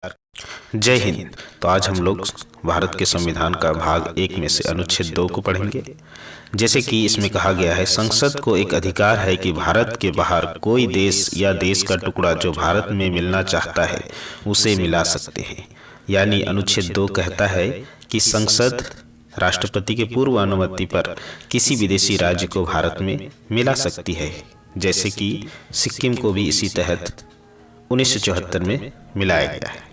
जय हिंद। तो आज हम लोग भारत के संविधान का भाग 1 में से अनुच्छेद 2 को पढ़ेंगे। जैसे कि इसमें कहा गया है, संसद को एक अधिकार है कि भारत के बाहर कोई देश या देश का टुकड़ा जो भारत में मिलना चाहता है उसे मिला सकते हैं। यानी अनुच्छेद 2 कहता है कि संसद राष्ट्रपति के पूर्व अनुमति पर किसी विदेशी राज्य को भारत में मिला सकती है। जैसे कि सिक्किम को भी इसी तहत 1974 में मिलाया गया है।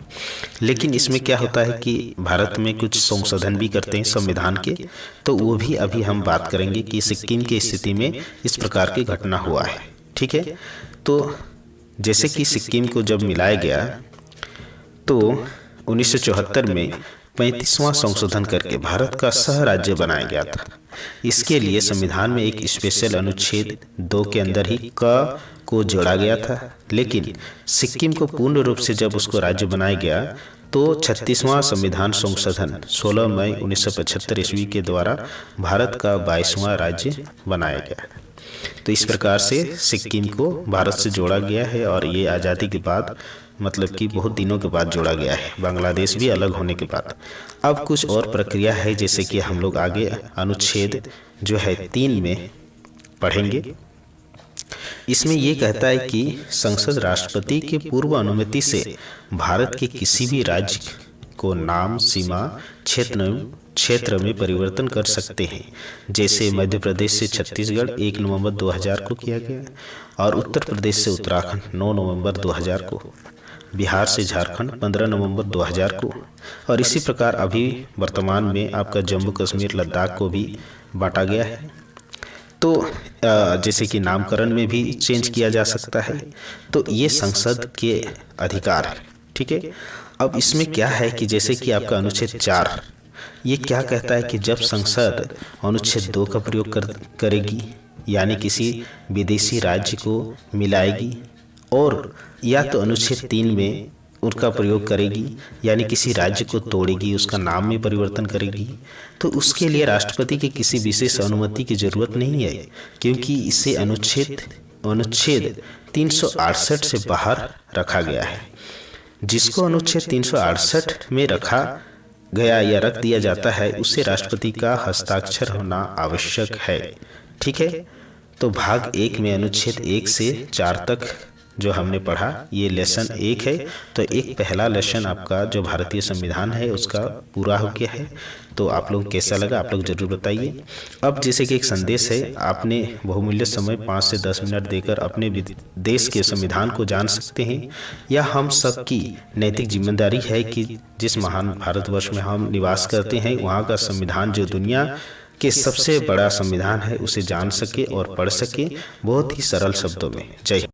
लेकिन इसमें क्या होता है कि भारत में कुछ संशोधन भी करते हैं संविधान के, तो वो भी अभी हम बात करेंगे कि सिक्किम की स्थिति में इस प्रकार की घटना हुआ है। ठीक है, तो जैसे कि सिक्किम को जब मिलाया गया तो 1974 में 35वां संशोधन करके भारत का सह राज्य बनाया गया था। इसके लिए संविधान में एक स्पेशल अनुच्छेद 2 के अंदर ही क को जोड़ा गया था। लेकिन सिक्किम को पूर्ण रूप से जब उसको राज्य बनाया गया तो 36वां संविधान संशोधन 16 मई 1975 ईस्वी के द्वारा भारत का 22वां राज्य बनाया गया। तो इस प्रकार से सिक्किम को भारत से जोड़ा गया है और ये आज़ादी के बाद, मतलब कि बहुत दिनों के बाद जोड़ा गया है, बांग्लादेश भी अलग होने के बाद। अब कुछ और प्रक्रिया है, जैसे कि हम लोग आगे अनुच्छेद जो है 3 में पढ़ेंगे। इसमें ये कहता है कि संसद राष्ट्रपति के पूर्व अनुमति से भारत के किसी भी राज्य को नाम, सीमा, क्षेत्र में परिवर्तन कर सकते हैं। जैसे मध्य प्रदेश से छत्तीसगढ़ 1 नवंबर 2000 को किया गया और उत्तर प्रदेश से उत्तराखंड 9 नवंबर 2000 को, बिहार से झारखंड 15 नवंबर 2000 को, और इसी प्रकार अभी वर्तमान में आपका जम्मू कश्मीर, लद्दाख को भी बांटा गया है। तो जैसे कि नामकरण में भी चेंज किया जा सकता है। तो ये संसद के अधिकार है। ठीक है, अब इसमें क्या है कि जैसे कि आपका अनुच्छेद 4 ये क्या कहता है कि जब संसद अनुच्छेद 2 का प्रयोग करेगी, यानी किसी विदेशी राज्य को मिलाएगी, और या तो अनुच्छेद 3 में उनका प्रयोग करेगी, यानी किसी राज्य को तोड़ेगी, उसका नाम में परिवर्तन करेगी, तो उसके लिए राष्ट्रपति की किसी विशेष अनुमति की जरूरत नहीं है, क्योंकि इसे अनुच्छेद 368 से बाहर रखा गया है। जिसको अनुच्छेद 368 में रखा गया या रख दिया जाता है, उसे राष्ट्रपति का हस्ताक्षर होना आवश्यक है। ठीक है, तो भाग 1 में अनुच्छेद 1 से 4 तक जो हमने पढ़ा, ये लेसन 1 है। तो एक पहला लेसन आपका जो भारतीय संविधान है उसका पूरा हो गया है। तो आप लोग कैसा लगा आप लोग जरूर बताइए। अब जैसे कि एक संदेश है, आपने बहुमूल्य समय 5 से 10 मिनट देकर अपने देश के संविधान को जान सकते हैं। यह हम सबकी नैतिक जिम्मेदारी है कि जिस महान भारतवर्ष में हम निवास करते हैं, वहाँ का संविधान जो दुनिया के सबसे बड़ा संविधान है उसे जान सके और पढ़ सके बहुत ही सरल शब्दों में। जय हिंद।